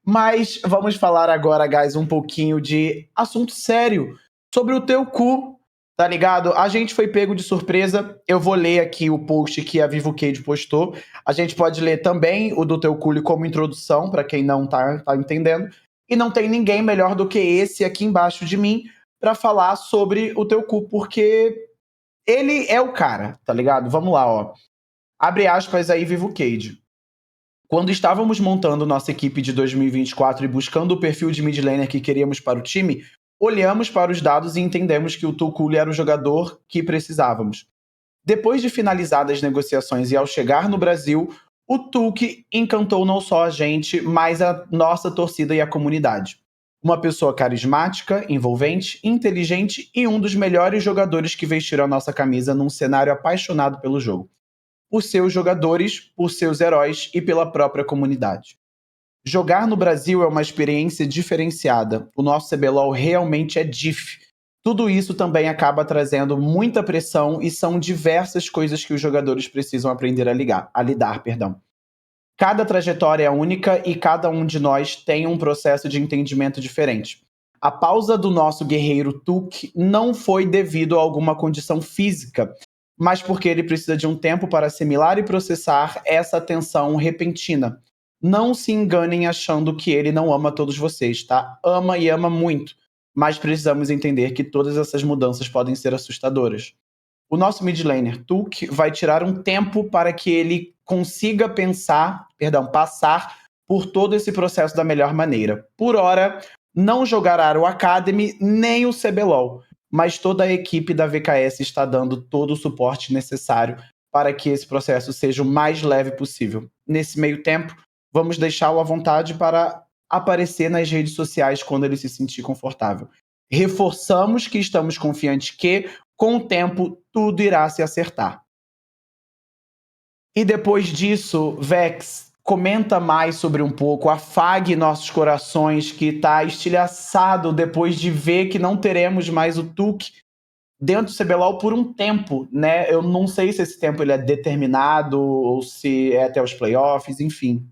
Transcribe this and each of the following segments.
Mas vamos falar agora, guys, um pouquinho de assunto sério sobre o teu cu, tá ligado? A gente foi pego de surpresa. Eu vou ler aqui o post que a Vivo Cage postou. A gente pode ler também o do teu cu como introdução, pra quem não tá entendendo. E não tem ninguém melhor do que esse aqui embaixo de mim pra falar sobre o teu cu, porque ele é o cara, tá ligado? Vamos lá, ó. Abre aspas aí, Vivo Cage. Quando estávamos montando nossa equipe de 2024 e buscando o perfil de mid laner que queríamos para o time, olhamos para os dados e entendemos que o Tukuli era o jogador que precisávamos. Depois de finalizadas as negociações e ao chegar no Brasil, o Tuque encantou não só a gente, mas a nossa torcida e a comunidade. Uma pessoa carismática, envolvente, inteligente e um dos melhores jogadores que vestiram a nossa camisa num cenário apaixonado pelo jogo, por seus jogadores, por seus heróis e pela própria comunidade. Jogar no Brasil é uma experiência diferenciada. O nosso CBLOL realmente é diff. Tudo isso também acaba trazendo muita pressão e são diversas coisas que os jogadores precisam aprender a lidar. Cada trajetória é única e cada um de nós tem um processo de entendimento diferente. A pausa do nosso guerreiro Tuk não foi devido a alguma condição física, mas porque ele precisa de um tempo para assimilar e processar essa tensão repentina. Não se enganem achando que ele não ama todos vocês, tá? Ama e ama muito, mas precisamos entender que todas essas mudanças podem ser assustadoras. O nosso mid laner, Tuk, vai tirar um tempo para que ele consiga passar por todo esse processo da melhor maneira. Por hora, não jogará o Academy nem o CBLOL, mas toda a equipe da VKS está dando todo o suporte necessário para que esse processo seja o mais leve possível. Nesse meio tempo, vamos deixá-lo à vontade para aparecer nas redes sociais quando ele se sentir confortável. Reforçamos que estamos confiantes que, com o tempo, tudo irá se acertar. E depois disso, Vex, comenta mais sobre um pouco, afague nossos corações, que está estilhaçado depois de ver que não teremos mais o Tuk dentro do CBLOL por um tempo, né? Eu não sei se esse tempo ele é determinado ou se é até os playoffs, enfim.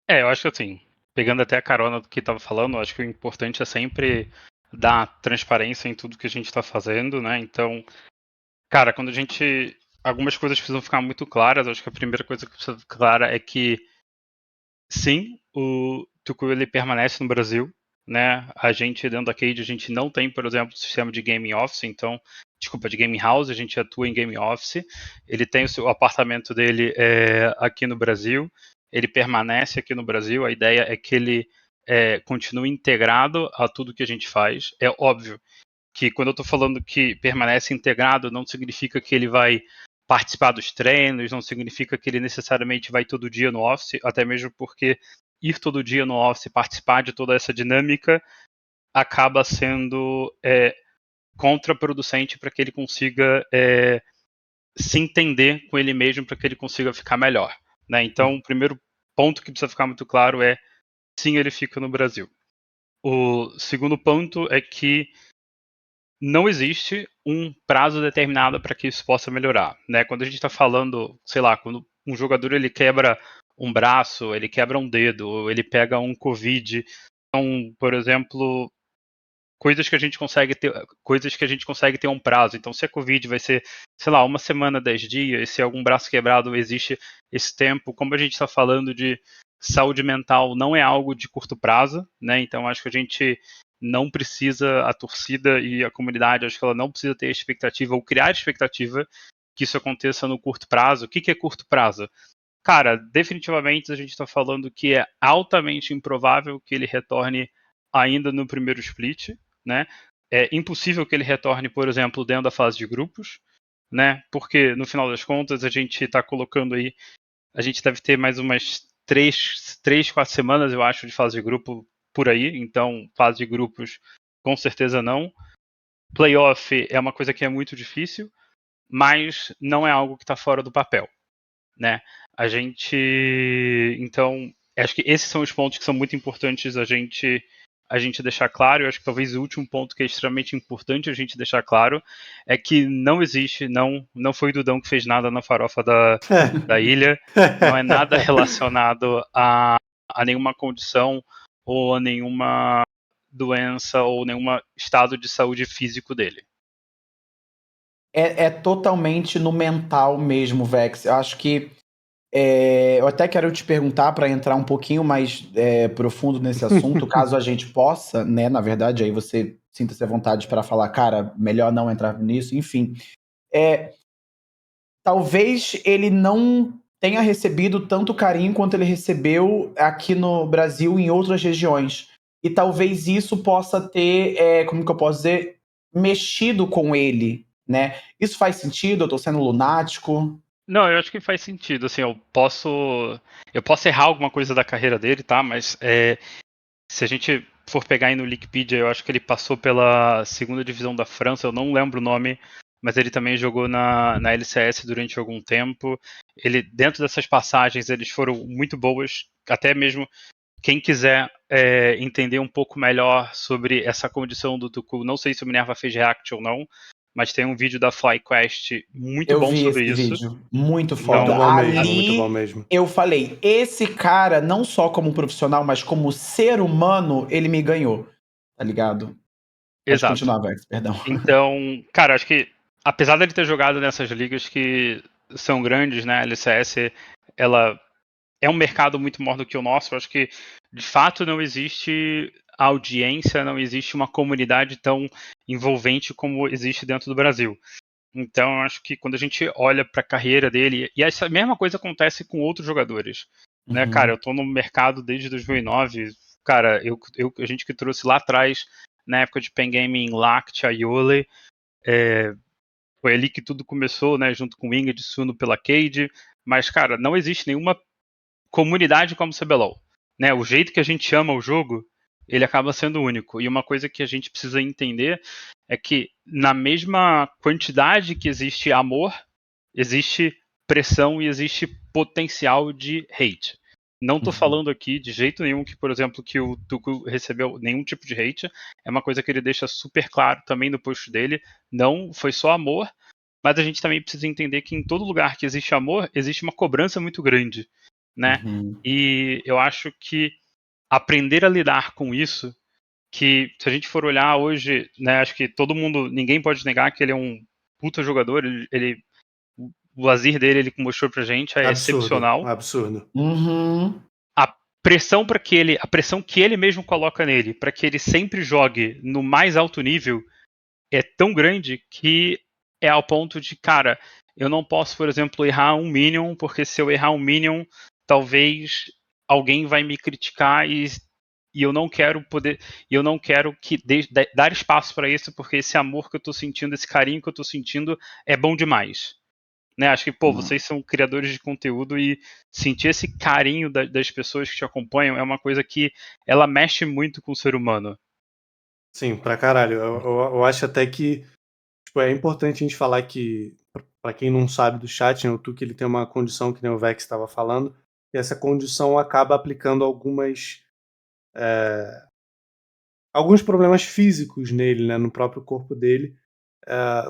Eu acho que assim, pegando até a carona do que estava falando, eu acho que o importante é sempre dar transparência em tudo que a gente está fazendo, né? Então, cara, quando a gente... Algumas coisas precisam ficar muito claras. Eu acho que a primeira coisa que precisa ficar clara é que, sim, o Tuku ele permanece no Brasil, né? A gente, dentro da Cade, a gente não tem, por exemplo, sistema de Game Office, então... Desculpa, de Game House, a gente atua em Game Office. Ele tem o apartamento dele aqui no Brasil. Ele permanece aqui no Brasil. A ideia é que ele continue integrado a tudo que a gente faz. É óbvio que quando eu estou falando que permanece integrado, não significa que ele vai participar dos treinos, não significa que ele necessariamente vai todo dia no office, até mesmo porque ir todo dia no office, participar de toda essa dinâmica, acaba sendo contraproducente para que ele consiga se entender com ele mesmo, para que ele consiga ficar melhor, né? Então, o primeiro ponto que precisa ficar muito claro é: sim, ele fica no Brasil. O segundo ponto é que não existe um prazo determinado para que isso possa melhorar, né? Quando a gente está falando, sei lá, quando um jogador ele quebra um braço, ele quebra um dedo, ou ele pega um Covid, então, por exemplo, coisas que a gente consegue ter um prazo. Então, se a Covid vai ser, sei lá, uma semana, 10 dias, se algum braço quebrado existe esse tempo, como a gente está falando de saúde mental, não é algo de curto prazo, né? Então, acho que a gente não precisa, a torcida e a comunidade, acho que ela não precisa ter expectativa ou criar expectativa que isso aconteça no curto prazo. O que é curto prazo? Cara, definitivamente a gente está falando que é altamente improvável que ele retorne ainda no primeiro split, né? É impossível que ele retorne, por exemplo, dentro da fase de grupos, né? Porque no final das contas a gente está colocando aí, a gente deve ter mais umas 4 semanas, eu acho, de fase de grupo por aí. Então, fase de grupos, com certeza não. Playoff é uma coisa que é muito difícil, mas não é algo que está fora do papel, né? A gente, então, acho que esses são os pontos que são muito importantes a gente deixar claro. Eu acho que talvez o último ponto que é extremamente importante a gente deixar claro é que não existe, não foi o Dudão que fez nada na farofa da ilha, não é nada relacionado a nenhuma condição ou a nenhuma doença ou nenhum estado de saúde físico dele. É totalmente no mental mesmo, Vex. Eu acho que eu até quero te perguntar para entrar um pouquinho mais profundo nesse assunto, caso a gente possa, né? Na verdade, aí você sinta-se à vontade para falar, cara, melhor não entrar nisso, enfim. Talvez ele não tenha recebido tanto carinho quanto ele recebeu aqui no Brasil em outras regiões. E talvez isso possa ter, como que eu posso dizer, mexido com ele, né? Isso faz sentido? Eu tô sendo lunático? Não, eu acho que faz sentido, assim, eu posso errar alguma coisa da carreira dele, tá? Mas se a gente for pegar aí no Wikipedia, eu acho que ele passou pela segunda divisão da França, eu não lembro o nome, mas ele também jogou na LCS durante algum tempo. Ele, dentro dessas passagens, eles foram muito boas, até mesmo quem quiser entender um pouco melhor sobre essa condição do Tucu, não sei se o Minerva fez react ou não, mas tem um vídeo da FlyQuest muito Eu bom vi sobre esse isso. vídeo. Muito Muito foda. Então, bom mesmo, muito bom Ali mesmo. eu falei, esse cara, não só como profissional, mas como ser humano, ele me ganhou. Tá ligado? Pode exato. continuar, Vex, perdão. Então, cara, acho que apesar dele ter jogado nessas ligas que são grandes, né, a LCS, ela é um mercado muito maior do que o nosso. Eu acho que de fato não existe audiência, não existe uma comunidade tão envolvente como existe dentro do Brasil. Então, eu acho que quando a gente olha para a carreira dele, e essa mesma coisa acontece com outros jogadores, né, cara, eu tô no mercado desde 2009, cara, a gente que trouxe lá atrás, na época de Pen Gaming, Lact, Aiole, foi ali que tudo começou, né, junto com o Ingrid, Suno pela Cade, mas, cara, não existe nenhuma comunidade como o CBLOL, né, o jeito que a gente ama o jogo, ele acaba sendo único, e uma coisa que a gente precisa entender é que na mesma quantidade que existe amor, existe pressão e existe potencial de hate. Não tô falando aqui de jeito nenhum que, por exemplo, que o Tuco recebeu nenhum tipo de hate. É uma coisa que ele deixa super claro também no post dele. Não foi só amor, mas a gente também precisa entender que em todo lugar que existe amor, existe uma cobrança muito grande, né? E eu acho que aprender a lidar com isso, que se a gente for olhar hoje, né, acho que todo mundo, ninguém pode negar que ele é um puta jogador, o Azir dele, ele mostrou pra gente, é Absurdo, excepcional. absurdo. A a pressão que ele mesmo coloca nele, para que ele sempre jogue no mais alto nível, é tão grande que é ao ponto de, cara, eu não posso, por exemplo, errar um minion, porque se eu errar um minion, talvez alguém vai me criticar e eu não quero poder, e eu não quero dar espaço para isso, porque esse amor que eu tô sentindo, esse carinho que eu tô sentindo é bom demais. Né, acho que, pô, vocês são criadores de conteúdo e sentir esse carinho das pessoas que te acompanham é uma coisa que ela mexe muito com o ser humano. Sim, pra caralho. Eu acho até que tipo, é importante a gente falar que, pra quem não sabe do chat, né, o Tuque ele tem uma condição que nem o Vex estava falando, e essa condição acaba aplicando alguns problemas físicos nele, né, no próprio corpo dele.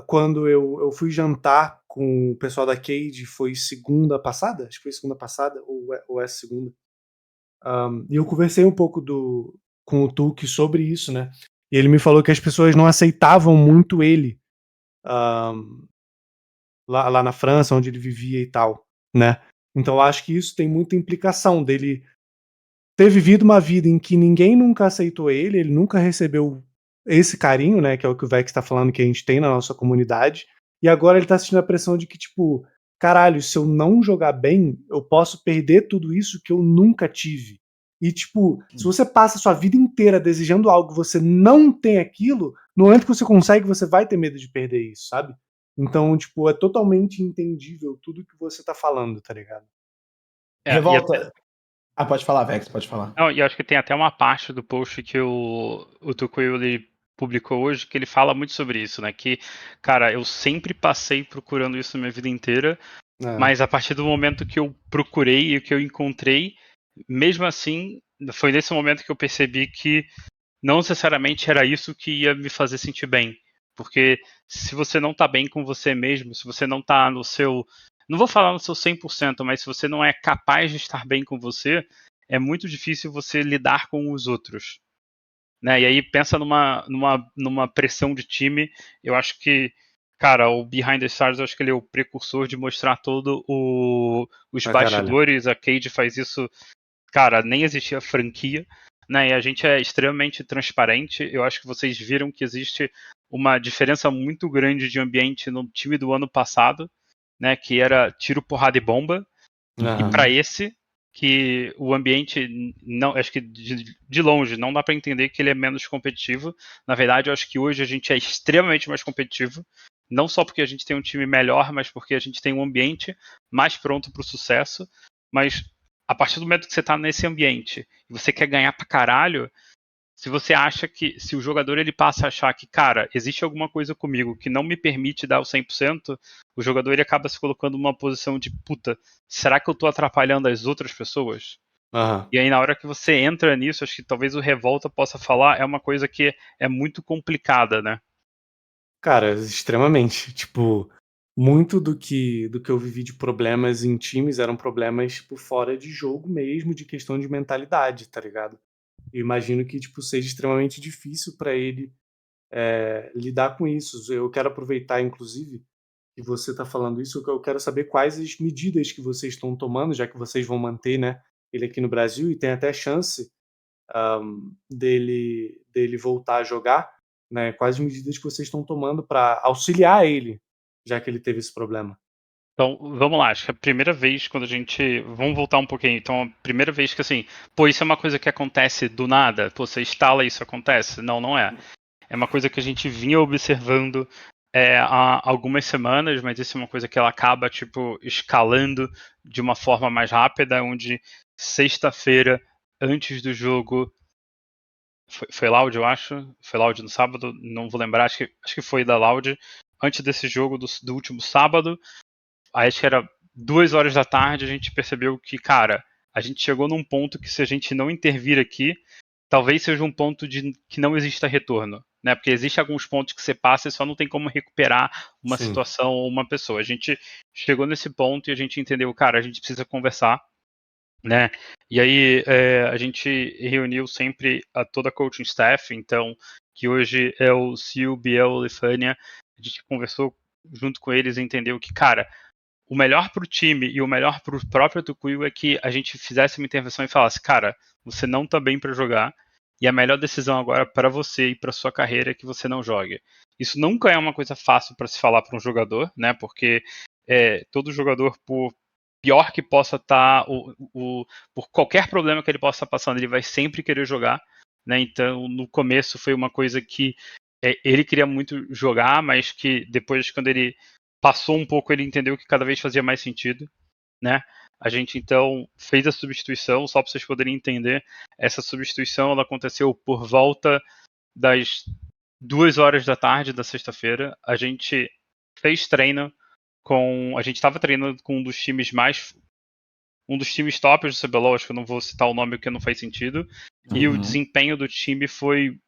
Quando eu fui jantar com o pessoal da Cade, foi segunda passada? Acho que foi segunda passada, ou essa segunda. E eu conversei um pouco com o Tuque sobre isso, né? E ele me falou que as pessoas não aceitavam muito ele lá na França, onde ele vivia e tal, né? Então eu acho que isso tem muita implicação dele ter vivido uma vida em que ninguém nunca aceitou ele nunca recebeu esse carinho, né, que é o que o Vex tá falando que a gente tem na nossa comunidade, e agora ele tá sentindo a pressão de que, tipo, caralho, se eu não jogar bem, eu posso perder tudo isso que eu nunca tive. E, tipo, se você passa a sua vida inteira desejando algo e você não tem aquilo, no momento que você consegue, você vai ter medo de perder isso, sabe? Então, tipo, é totalmente entendível tudo que você tá falando, tá ligado? Revolta. Pode falar, Vex, pode falar. Não, e acho que tem até uma parte do post que o Tukuyu ele publicou hoje que ele fala muito sobre isso, né? Que, cara, eu sempre passei procurando isso na minha vida inteira, mas a partir do momento que eu procurei e que eu encontrei, mesmo assim, foi nesse momento que eu percebi que não necessariamente era isso que ia me fazer sentir bem. Porque se você não tá bem com você mesmo, se você não tá no seu. Não vou falar no seu 100%, mas se você não é capaz de estar bem com você, é muito difícil você lidar com os outros. Né? E aí pensa numa pressão de time, eu acho que, cara, o Behind the Stars, eu acho que ele é o precursor de mostrar todo os Caralho. bastidores, a Cade faz isso, cara, nem existia franquia, né? E a gente é extremamente transparente, eu acho que vocês viram que existe uma diferença muito grande de ambiente no time do ano passado, né, que era tiro, porrada e bomba, e para esse que o ambiente não, acho que de longe não dá para entender que ele é menos competitivo. Na verdade, eu acho que hoje a gente é extremamente mais competitivo, não só porque a gente tem um time melhor, mas porque a gente tem um ambiente mais pronto para o sucesso. Mas a partir do momento que você está nesse ambiente e você quer ganhar pra caralho, se você acha que, se o jogador ele passa a achar que, cara, existe alguma coisa comigo que não me permite dar o 100%, o jogador ele acaba se colocando numa posição de, puta, será que eu tô atrapalhando as outras pessoas? Aham. E aí na hora que você entra nisso, acho que talvez o Revolta possa falar, é uma coisa que é muito complicada, né? Cara, extremamente. Tipo, muito do que eu vivi de problemas em times eram problemas, tipo, fora de jogo mesmo, de questão de mentalidade, tá ligado? Eu imagino que, tipo, seja extremamente difícil pra ele, lidar com isso. Eu quero aproveitar, inclusive, que você tá falando isso, que eu quero saber quais as medidas que vocês estão tomando, já que vocês vão manter, né, ele aqui no Brasil e tem até chance dele voltar a jogar, né? Quais medidas que vocês estão tomando para auxiliar ele, já que ele teve esse problema? Então, vamos lá, acho que a primeira vez quando a gente. Vamos voltar um pouquinho. Então, a primeira vez que assim, pô, isso é uma coisa que acontece do nada? Pô, você instala e isso acontece? Não, não é. É uma coisa que a gente vinha observando há algumas semanas, mas isso é uma coisa que ela acaba tipo escalando de uma forma mais rápida, onde sexta-feira antes do jogo foi Loud, eu acho, foi Loud no sábado, não vou lembrar, acho que foi da Loud antes desse jogo do último sábado. Aí acho que era 2 horas da tarde, a gente percebeu que, cara, a gente chegou num ponto que se a gente não intervir aqui, talvez seja um ponto de que não exista retorno, né? Porque existe alguns pontos que você passa e só não tem como recuperar uma Sim. situação ou uma pessoa. A gente chegou nesse ponto e a gente entendeu, cara, a gente precisa conversar, né? E aí a gente reuniu sempre a toda a coaching staff, então que hoje é o Sil, Biel, Lifânia, a gente conversou junto com eles e entendeu que, cara, o melhor para o time e o melhor para o próprio Tucuyo é que a gente fizesse uma intervenção e falasse, cara, você não tá bem para jogar e a melhor decisão agora para você e para sua carreira é que você não jogue. Isso nunca é uma coisa fácil para se falar para um jogador, né? Porque todo jogador, por pior que possa estar, por qualquer problema que ele possa estar passando, ele vai sempre querer jogar, né? Então, no começo foi uma coisa que ele queria muito jogar, mas que depois, quando ele passou um pouco, ele entendeu que cada vez fazia mais sentido, né? A gente então fez a substituição, só para vocês poderem entender, essa substituição ela aconteceu por volta das 2 horas da tarde da sexta-feira. A gente fez treino a gente estava treinando com um dos times tops do CBLOL, acho que eu não vou citar o nome porque não faz sentido, e o desempenho do time foi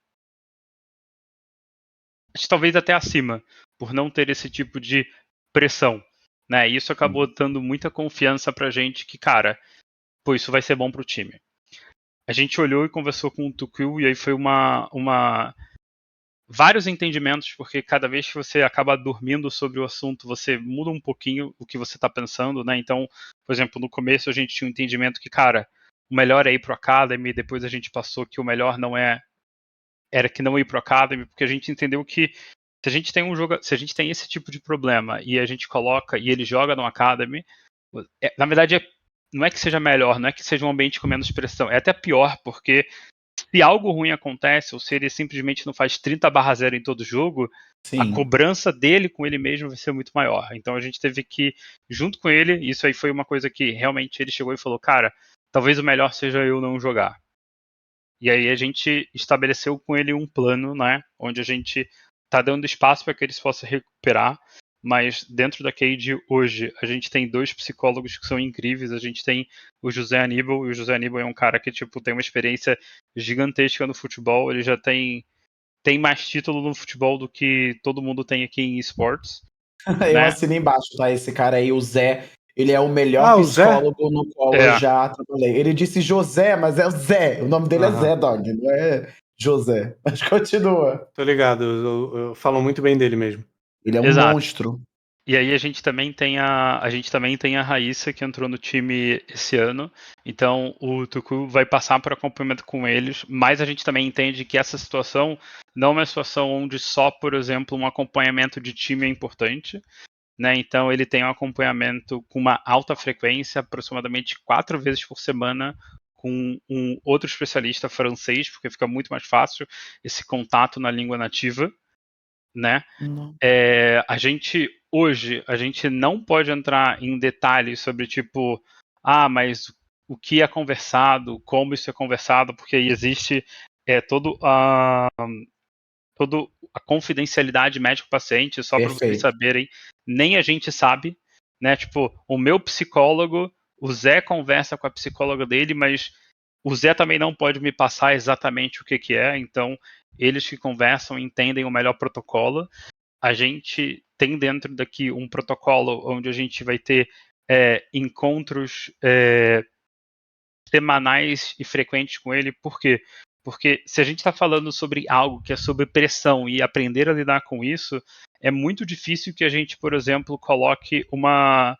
talvez até acima, por não ter esse tipo de pressão, né? E isso acabou dando muita confiança pra gente que, cara, pô, isso vai ser bom pro time. A gente olhou e conversou com o Tukil e aí foi vários entendimentos, porque cada vez que você acaba dormindo sobre o assunto, você muda um pouquinho o que você está pensando, né? Então, por exemplo, no começo a gente tinha um entendimento que, cara, o melhor é ir pro Academy, depois a gente passou que o melhor não era que não ir pro Academy, porque a gente entendeu que se a gente tem se a gente tem esse tipo de problema e a gente coloca e ele joga no Academy, na verdade não é que seja melhor, não é que seja um ambiente com menos pressão, é até pior, porque se algo ruim acontece, ou se ele simplesmente não faz 30/0 em todo jogo, a Sim. cobrança dele com ele mesmo vai ser muito maior. Então a gente teve que, junto com ele, isso aí foi uma coisa que realmente ele chegou e falou, cara, talvez o melhor seja eu não jogar. E aí a gente estabeleceu com ele um plano, né, onde a gente tá dando espaço para que eles possam recuperar, mas dentro da Cade hoje a gente tem 2 psicólogos que são incríveis, a gente tem o José Aníbal, e o José Aníbal é um cara que tipo tem uma experiência gigantesca no futebol, ele já tem mais título no futebol do que todo mundo tem aqui em esportes, Eu né? assino embaixo, tá? Esse cara aí, o Zé, Ele é o melhor o Zé? psicólogo no qual eu já trabalhei. Ele disse José, mas é o Zé. O nome dele é Zé, dog. Não é José. Mas continua. Tô ligado, eu falo muito bem dele mesmo. Ele é um Exato. monstro. E aí a gente também tem a Raíssa, que entrou no time esse ano. Então o Tucu vai passar por acompanhamento com eles, mas a gente também entende que essa situação não é uma situação onde só, por exemplo, um acompanhamento de time é importante. Né? Então ele tem um acompanhamento com uma alta frequência, aproximadamente 4 vezes por semana, com um outro especialista francês, porque fica muito mais fácil esse contato na língua nativa. Né? A gente não pode entrar em detalhes sobre tipo, mas o que é conversado, como isso é conversado, porque aí existe toda a confidencialidade médico-paciente, só para vocês saberem, nem a gente sabe, né? Tipo, o meu psicólogo, o Zé conversa com a psicóloga dele, mas o Zé também não pode me passar exatamente o que é, então eles que conversam entendem o melhor protocolo. A gente tem dentro daqui um protocolo onde a gente vai ter encontros semanais e frequentes com ele. Por quê? Porque se a gente está falando sobre algo que é sobre pressão e aprender a lidar com isso, é muito difícil que a gente, por exemplo, coloque uma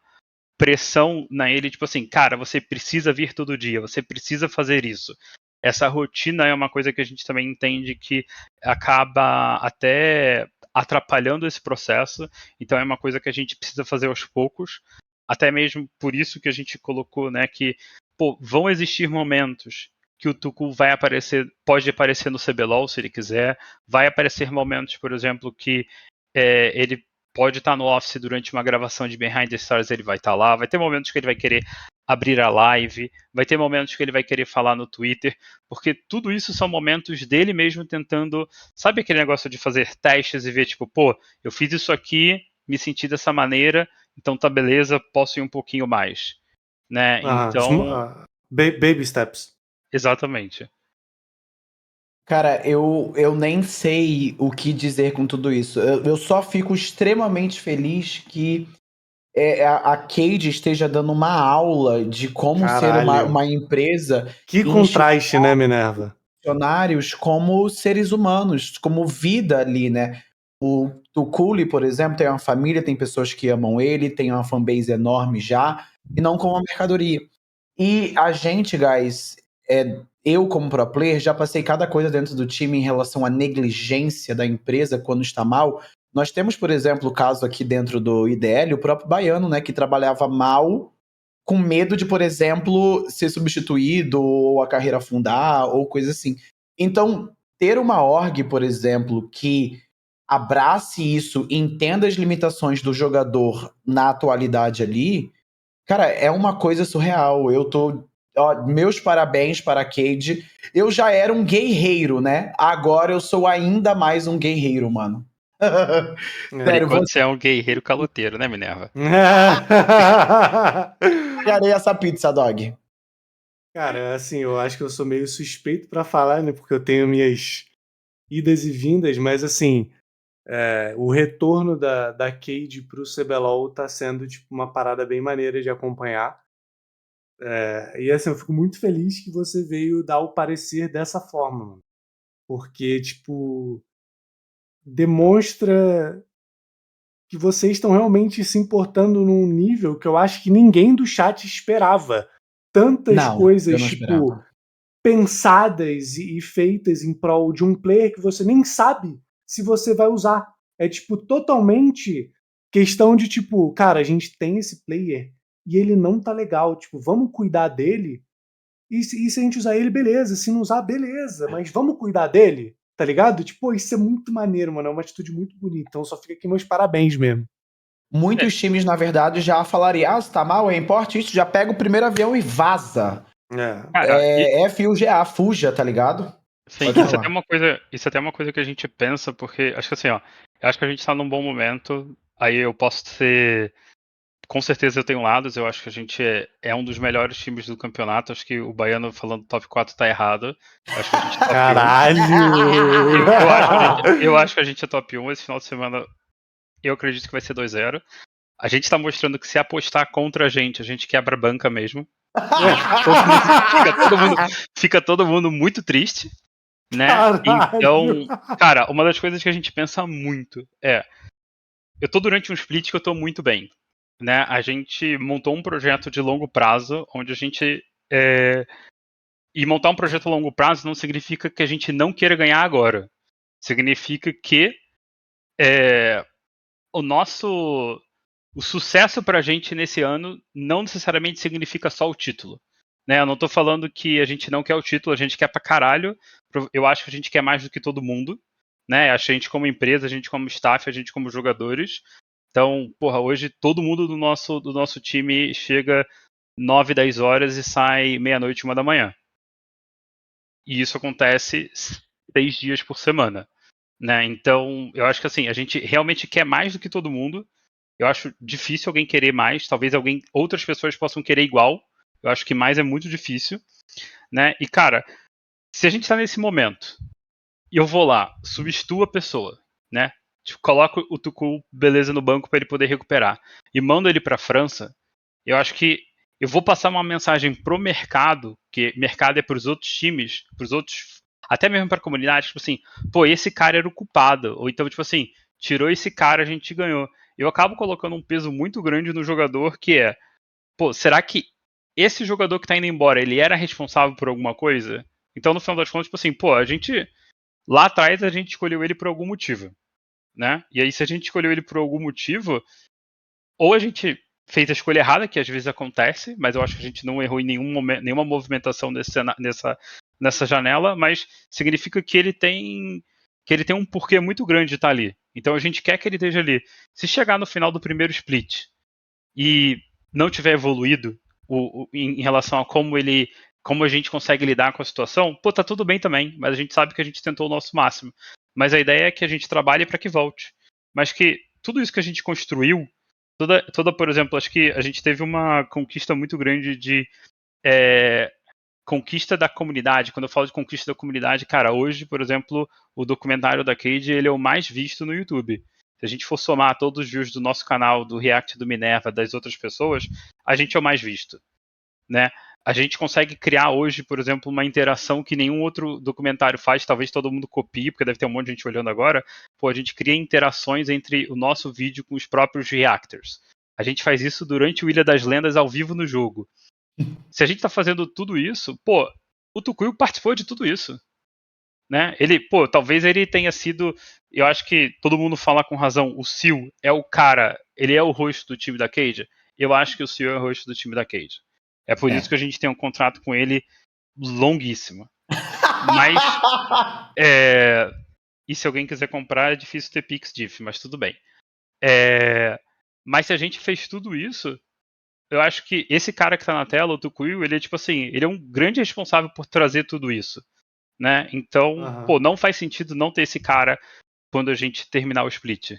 pressão na ele, tipo assim, cara, você precisa vir todo dia, você precisa fazer isso. Essa rotina é uma coisa que a gente também entende que acaba até atrapalhando esse processo, então é uma coisa que a gente precisa fazer aos poucos, até mesmo por isso que a gente colocou, né, que vão existir momentos que o Tucu vai aparecer, pode aparecer no CBLOL se ele quiser, vai aparecer momentos, por exemplo, que ele pode estar no office durante uma gravação de Behind the Stars, ele vai estar lá, vai ter momentos que ele vai querer abrir a live, vai ter momentos que ele vai querer falar no Twitter, porque tudo isso são momentos dele mesmo tentando, sabe aquele negócio de fazer testes e ver tipo, eu fiz isso aqui, me senti dessa maneira, então tá beleza, posso ir um pouquinho mais, né? Então, baby steps. Exatamente. Cara, eu nem sei o que dizer com tudo isso. Eu só fico extremamente feliz que a Cade esteja dando uma aula de como ser uma empresa. Que contraste, né, Minerva? Funcionários como seres humanos, como vida ali, né? O Tukuli, por exemplo, tem uma família, tem pessoas que amam ele, tem uma fanbase enorme já, e não como uma mercadoria. E a gente, guys, eu como pro player, já passei cada coisa dentro do time em relação à negligência da empresa quando está mal. Nós temos, por exemplo, o caso aqui dentro do IDL, o próprio Baiano, né, que trabalhava mal, com medo de, por exemplo, ser substituído ou a carreira afundar ou coisa assim. Então, ter uma org, por exemplo, que abrace isso e entenda as limitações do jogador na atualidade ali, cara, é uma coisa surreal. Meus parabéns para a Cade. Eu já era um guerreiro, né? Agora eu sou ainda mais um guerreiro, mano. Sério, você é um guerreiro caloteiro, né, Minerva? Pegarei essa pizza, dog. Cara, assim, eu acho que eu sou meio suspeito pra falar, né? Porque eu tenho minhas idas e vindas, mas assim, o retorno da Cade pro CBLOL tá sendo tipo uma parada bem maneira de acompanhar. E assim, eu fico muito feliz que você veio dar o parecer dessa forma, mano. Porque, tipo, demonstra que vocês estão realmente se importando num nível que eu acho que ninguém do chat esperava. Tantas coisas, tipo, pensadas e feitas em prol de um player que você nem sabe se você vai usar. É, tipo, totalmente questão de, tipo, cara, a gente tem esse player e ele não tá legal. Tipo, vamos cuidar dele. E se a gente usar ele, beleza. Se não usar, beleza. Mas vamos cuidar dele, tá ligado? Tipo, isso é muito maneiro, mano. É uma atitude muito bonita. Então só fica aqui meus parabéns mesmo. Muitos times, na verdade, já falariam, se tá mal, é importe isso, já pega o primeiro avião e vaza. Cara, FUGA, fuja, tá ligado? Sim, isso é até uma coisa que a gente pensa, porque acho que assim, eu acho que a gente tá num bom momento, aí eu posso ser. Com certeza eu tenho lados, eu acho que a gente é um dos melhores times do campeonato, acho que o Baiano falando top 4 tá errado. Eu acho que a gente é top 1. Caralho! Eu acho que a gente é top 1, esse final de semana eu acredito que vai ser 2-0. a gente tá mostrando que se apostar contra a gente quebra a banca mesmo. Fica todo mundo muito triste, né? Caralho. Então, cara, uma das coisas que a gente pensa muito é, eu tô durante um split que eu tô muito bem, né? A gente montou um projeto de longo prazo, onde a gente e montar um projeto a longo prazo não significa que a gente não queira ganhar agora. Significa que o sucesso pra gente nesse ano não necessariamente significa só o título. Né? Eu não tô falando que a gente não quer o título, a gente quer pra caralho. Eu acho que a gente quer mais do que todo mundo. Né? A gente como empresa, a gente como staff, a gente como jogadores. Então, porra, hoje todo mundo do nosso time chega 9, 10 horas e sai meia-noite, 1 da manhã. E isso acontece 6 dias por semana. Né? Então, eu acho que assim, a gente realmente quer mais do que todo mundo. Eu acho difícil alguém querer mais. Talvez outras pessoas possam querer igual. Eu acho que mais é muito difícil. Né? E, cara, se a gente tá nesse momento e eu vou lá, substituo a pessoa, né? Tipo, coloco o Tucu, beleza, no banco para ele poder recuperar e mando ele pra França, eu acho que eu vou passar uma mensagem pro mercado, que mercado é pros outros times, pros outros, até mesmo pra comunidade, tipo assim, pô, esse cara era o culpado. Ou então, tipo assim, tirou esse cara, a gente ganhou. Eu acabo colocando um peso muito grande no jogador, que é, pô, será que esse jogador que tá indo embora, ele era responsável por alguma coisa? Então, no final das contas, tipo assim, pô, lá atrás a gente escolheu ele por algum motivo, né? E aí, se a gente escolheu ele por algum motivo, ou a gente fez a escolha errada, que às vezes acontece, mas eu acho que a gente não errou em nenhum momento, nenhuma movimentação nessa janela, mas significa que ele tem um porquê muito grande de estar ali. Então a gente quer que ele esteja ali. Se chegar no final do primeiro split e não tiver evoluído em relação a como a gente consegue lidar com a situação, pô, tá tudo bem também, mas a gente sabe que a gente tentou o nosso máximo. Mas a ideia é que a gente trabalhe para que volte. Mas que tudo isso que a gente construiu, por exemplo, acho que a gente teve uma conquista muito grande de conquista da comunidade. Quando eu falo de conquista da comunidade, cara, hoje, por exemplo, o documentário da Cade, ele é o mais visto no YouTube. Se a gente for somar todos os views do nosso canal, do React do Minerva, das outras pessoas, a gente é o mais visto, né? A gente consegue criar hoje, por exemplo, uma interação que nenhum outro documentário faz, talvez todo mundo copie, porque deve ter um monte de gente olhando agora. Pô, a gente cria interações entre o nosso vídeo com os próprios reactors. A gente faz isso durante o Ilha das Lendas ao vivo no jogo. Se a gente tá fazendo tudo isso, pô, o Tucuyo participou de tudo isso. Né? Talvez ele tenha sido. Eu acho que todo mundo fala com razão. O Seal é o cara, ele é o rosto do time da Cade. Eu acho que o Seal é o rosto do time da Cade. É por isso que a gente tem um contrato com ele longuíssimo. Mas. E se alguém quiser comprar, é difícil ter Pix Diff, mas tudo bem. Mas se a gente fez tudo isso, eu acho que esse cara que tá na tela, o Tucuyo, ele é tipo assim, ele é um grande responsável por trazer tudo isso. Né? Então, pô, não faz sentido não ter esse cara quando a gente terminar o split.